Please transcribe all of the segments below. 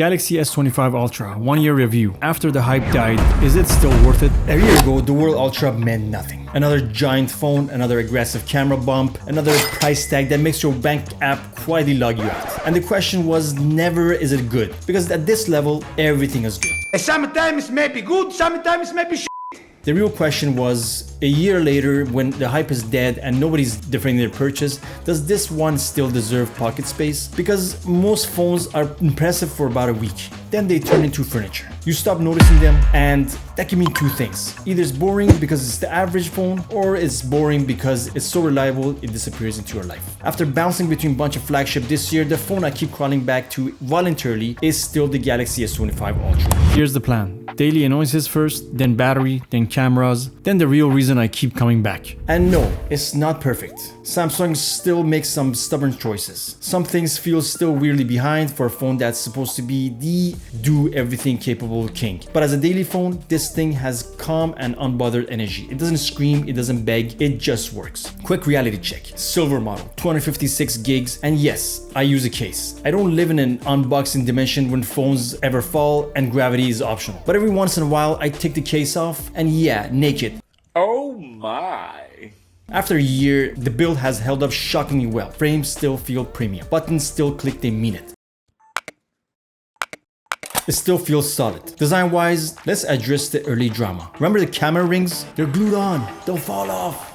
Galaxy S25 Ultra, 1 year review. After the hype died, is it still worth it? A year ago, the word Ultra meant nothing. Another giant phone, another aggressive camera bump, another price tag that makes your bank app quietly log you out. And the question was never is it good, because at this level, everything is good. Sometimes it may be good, sometimes it may be shit. The real question was, a year later, when the hype is dead and nobody's defending their purchase, does this one still deserve pocket space? Because most phones are impressive for about a week, then they turn into furniture. You stop noticing them, and that can mean two things. Either it's boring because it's the average phone, or it's boring because it's so reliable it disappears into your life. After bouncing between a bunch of flagship this year, the phone I keep crawling back to voluntarily is still the Galaxy S25 Ultra. Here's the plan. Daily annoyances first, then battery, then cameras, then the real reason I keep coming back. And no, it's not perfect. Samsung still makes some stubborn choices. Some things feel still weirdly behind for a phone that's supposed to be the do-everything capable king. But as a daily phone, this thing has calm and unbothered energy. It doesn't scream, it doesn't beg, it just works. Quick reality check. Silver model, 256 gigs, and yes, I use a case. I don't live in an unboxing dimension when phones ever fall and gravity is optional. But every once in a while, I take the case off and yeah, naked. Oh my. After a year, the build has held up shockingly well. Frames still feel premium. Buttons still click, they mean it. It still feels solid. Design-wise, let's address the early drama. Remember the camera rings? They're glued on. They'll fall off.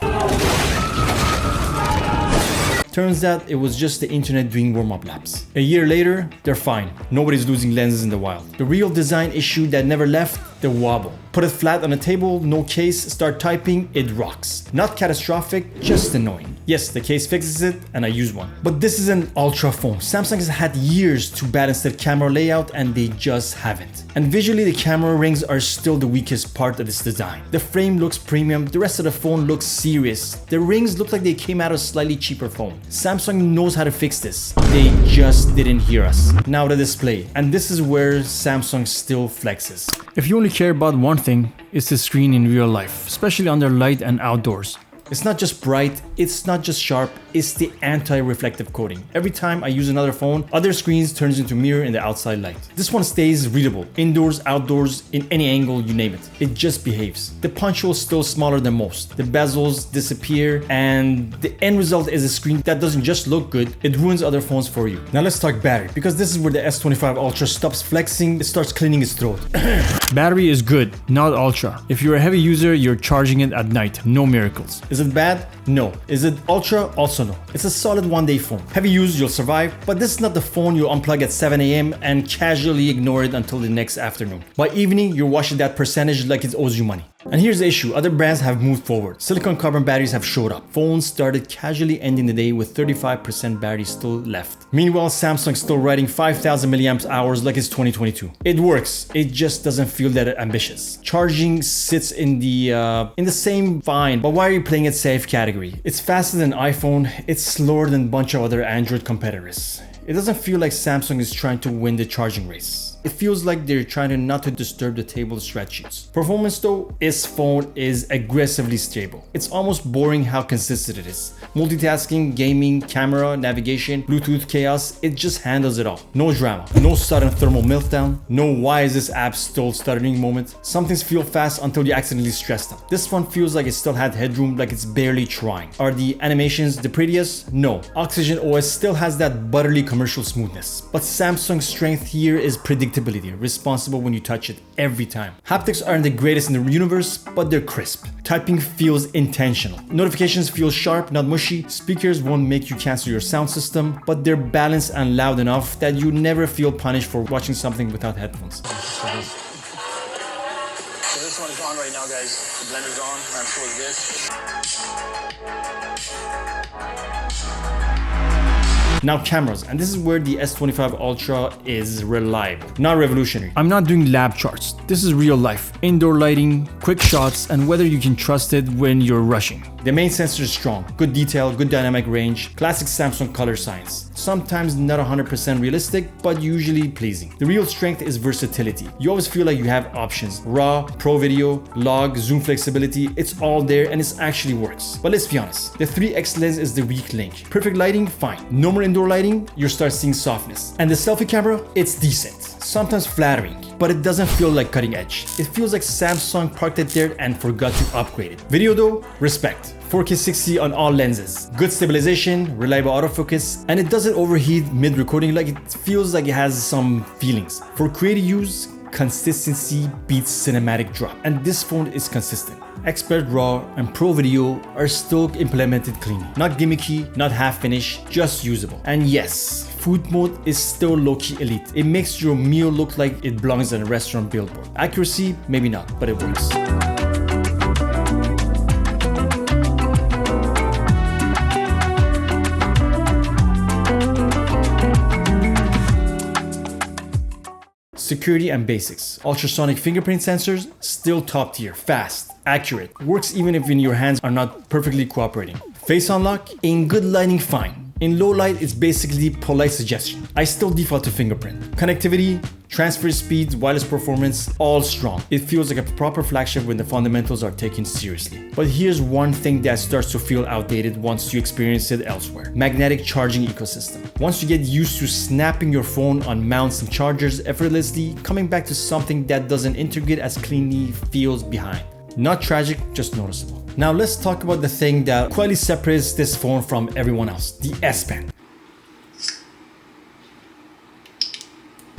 Turns out it was just the internet doing warm-up laps. A year later, they're fine. Nobody's losing lenses in the wild. The real design issue that never left, the wobble. Put it flat on a table, no case, start typing, it rocks. Not catastrophic, just annoying. Yes, the case fixes it and I use one. But this is an Ultra phone. Samsung has had years to balance their camera layout and they just haven't. And visually, the camera rings are still the weakest part of this design. The frame looks premium, the rest of the phone looks serious. The rings look like they came out of a slightly cheaper phone. Samsung knows how to fix this. They just didn't hear us. Now the display. And this is where Samsung still flexes. If you only care about one thing, it's the screen in real life, especially under light and outdoors. It's not just bright, it's not just sharp, it's the anti-reflective coating. Every time I use another phone, other screens turns into mirror in the outside light. This one stays readable, indoors, outdoors, in any angle, you name it. It just behaves. The punch hole is still smaller than most. The bezels disappear, and the end result is a screen that doesn't just look good, it ruins other phones for you. Now let's talk battery, because this is where the S25 Ultra stops flexing, it starts cleaning its throat. Battery is good, not Ultra. If you're a heavy user, you're charging it at night, no miracles. Is it bad? No. Is it Ultra? Also no. It's a solid one-day phone. Heavy use, you'll survive, but this is not the phone you'll unplug at 7 AM and casually ignore it until the next afternoon. By evening, you're washing that percentage like it owes you money. And here's the issue, other brands have moved forward. Silicon carbon batteries have showed up. Phones started casually ending the day with 35% battery still left. Meanwhile, Samsung's still riding 5,000 milliamp hours like it's 2022. It works, it just doesn't feel that ambitious. Charging sits in the same fine, but why are you playing it safe category? It's faster than iPhone, it's slower than a bunch of other Android competitors. It doesn't feel like Samsung is trying to win the charging race. It feels like they're trying not to disturb the table spreadsheets. Performance though, this phone is aggressively stable. It's almost boring how consistent it is. Multitasking, gaming, camera, navigation, Bluetooth chaos, it just handles it all. No drama, no sudden thermal meltdown, no why is this app still stuttering moment. Some things feel fast until you accidentally stress them. This one feels like it still had headroom, like it's barely trying. Are the animations the prettiest? No. Oxygen OS still has that butterly commercial smoothness. But Samsung's strength here is predictability, responsible when you touch it every time. Haptics aren't the greatest in the universe, but they're crisp. Typing feels intentional. Notifications feel sharp, not mushy. Speakers won't make you cancel your sound system, but they're balanced and loud enough that you never feel punished for watching something without headphones. So this one is on right now, guys. The blender's on, and so is this. Now cameras, and this is where the S25 Ultra is reliable, not revolutionary. I'm not doing lab charts. This is real life. Indoor lighting, quick shots, and whether you can trust it when you're rushing. The main sensor is strong, good detail, good dynamic range, classic Samsung color science. Sometimes not 100% realistic, but usually pleasing. The real strength is versatility. You always feel like you have options. RAW, Pro Video, Log, Zoom flexibility, it's all there and it actually works. But let's be honest, the 3x lens is the weak link. Perfect lighting, fine. No more indoor lighting, you start seeing softness. And the selfie camera, it's decent. sometimes flattering, but it doesn't feel like cutting edge. It feels like Samsung parked it there and forgot to upgrade it. Video though, respect. 4K 60 on all lenses, good stabilization, reliable autofocus, and it doesn't overheat mid-recording. Like, it feels like it has some feelings. For creative use, consistency beats cinematic drop, and this phone is consistent. Expert RAW and Pro Video are still implemented cleanly. Not gimmicky, not half finished, just usable. And yes, food mode is still low-key elite. It makes your meal look like it belongs on a restaurant billboard. Accuracy, maybe not, but it works. Security and basics. Ultrasonic fingerprint sensors, still top tier, fast, accurate, works even if your hands are not perfectly cooperating. Face unlock, in good lighting, fine. In low light, it's basically polite suggestion. I still default to fingerprint. Connectivity, transfer speeds, wireless performance, all strong. It feels like a proper flagship when the fundamentals are taken seriously. But here's one thing that starts to feel outdated once you experience it elsewhere. Magnetic charging ecosystem. Once you get used to snapping your phone on mounts and chargers effortlessly, coming back to something that doesn't integrate as cleanly feels behind. Not tragic, just noticeable. Now let's talk about the thing that quietly separates this phone from everyone else, the S Pen.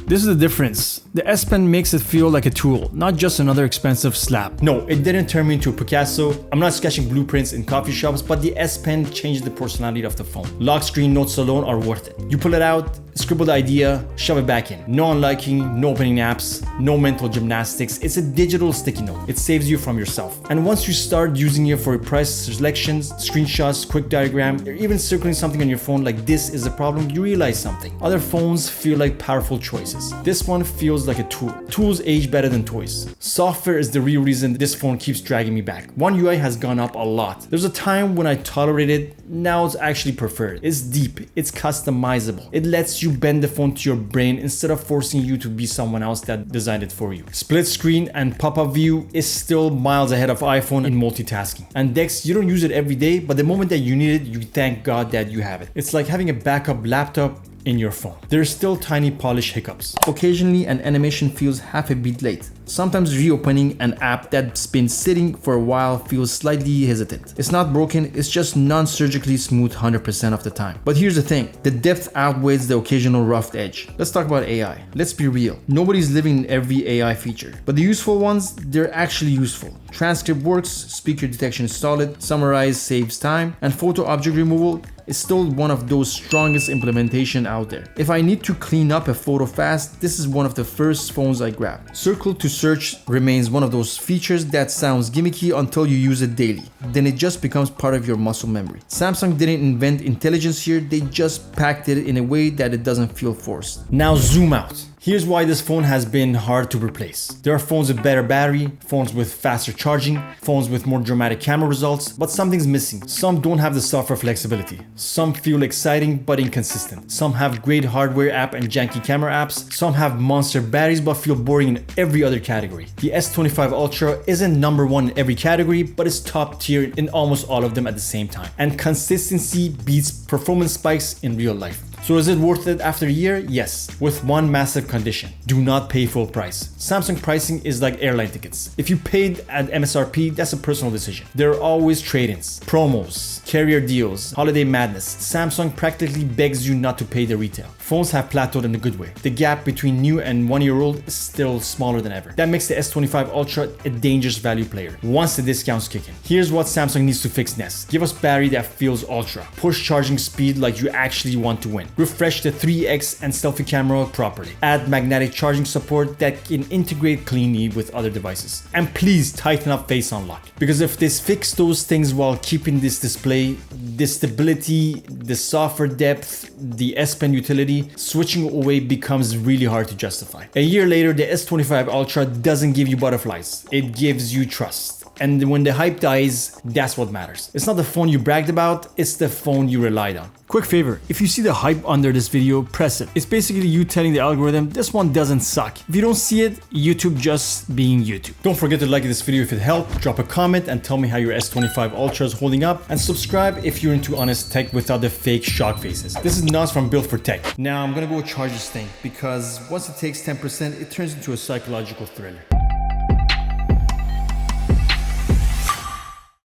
This is the difference. The S Pen makes it feel like a tool, not just another expensive slab. No, it didn't turn me into a Picasso. I'm not sketching blueprints in coffee shops, but the S Pen changed the personality of the phone. Lock screen notes alone are worth it. You pull it out, scribble the idea, shove it back in. No unliking, no opening apps, no mental gymnastics. It's a digital sticky note. It saves you from yourself. And once you start using it for your price selections, screenshots, quick diagram, or even circling something on your phone like this is a problem, you realize something. Other phones feel like powerful choices. This one feels like a tool. Tools age better than toys. Software is the real reason this phone keeps dragging me back. One UI has gone up a lot. There's a time when I tolerated it, now it's actually preferred. It's deep, it's customizable. It lets you bend the phone to your brain instead of forcing you to be someone else that designed it for you. Split screen and pop-up view is still miles ahead of iPhone in multitasking. And Dex, you don't use it every day, but the moment that you need it, you thank God that you have it. It's like having a backup laptop in your phone. There's still tiny polish hiccups. Occasionally an animation feels half a beat late. Sometimes reopening an app that's been sitting for a while feels slightly hesitant. It's not broken, it's just non-surgically smooth 100% of the time. But here's the thing, the depth outweighs the occasional rough edge. Let's talk about AI. Let's be real. Nobody's living in every AI feature, but the useful ones, they're actually useful. Transcript works, speaker detection is solid, summarize saves time, and photo object removal is still one of those strongest implementation out there. If I need to clean up a photo fast, this is one of the first phones I grab. Circle to search remains one of those features that sounds gimmicky until you use it daily. Then it just becomes part of your muscle memory. Samsung didn't invent intelligence here, they just packed it in a way that it doesn't feel forced. Now zoom out. Here's why this phone has been hard to replace. There are phones with better battery, phones with faster charging, phones with more dramatic camera results, but something's missing. Some don't have the software flexibility. Some feel exciting but inconsistent. Some have great hardware app and janky camera apps. Some have monster batteries but feel boring in every other category. The S25 Ultra isn't number one in every category, but it's top tier in almost all of them at the same time. And consistency beats performance spikes in real life. So is it worth it after a year? Yes, with one massive condition. Do not pay full price. Samsung pricing is like airline tickets. If you paid at MSRP, that's a personal decision. There are always trade-ins, promos, carrier deals, holiday madness. Samsung practically begs you not to pay the retail. Phones have plateaued in a good way. The gap between new and 1 year old is still smaller than ever. That makes the S25 Ultra a dangerous value player once the discounts kick in. Here's what Samsung needs to fix next. Give us battery that feels ultra. Push charging speed like you actually want to win. Refresh the 3x and selfie camera properly. Add magnetic charging support that can integrate cleanly with other devices. And please tighten up face unlock. Because if this fix those things while keeping this display, the stability, the software depth, the S Pen utility, switching away becomes really hard to justify. A year later, the S25 Ultra doesn't give you butterflies. It gives you trust. And when the hype dies, that's what matters. It's not the phone you bragged about, it's the phone you relied on. Quick favor, if you see the hype under this video, press it. It's basically you telling the algorithm this one doesn't suck. If you don't see it, YouTube just being YouTube. Don't forget to like this video if it helped, drop a comment and tell me how your S25 Ultra is holding up, and subscribe if you're into honest tech without the fake shock faces. This is Nas from Built for Tech. Now I'm gonna go charge this thing because once it takes 10%, it turns into a psychological thriller.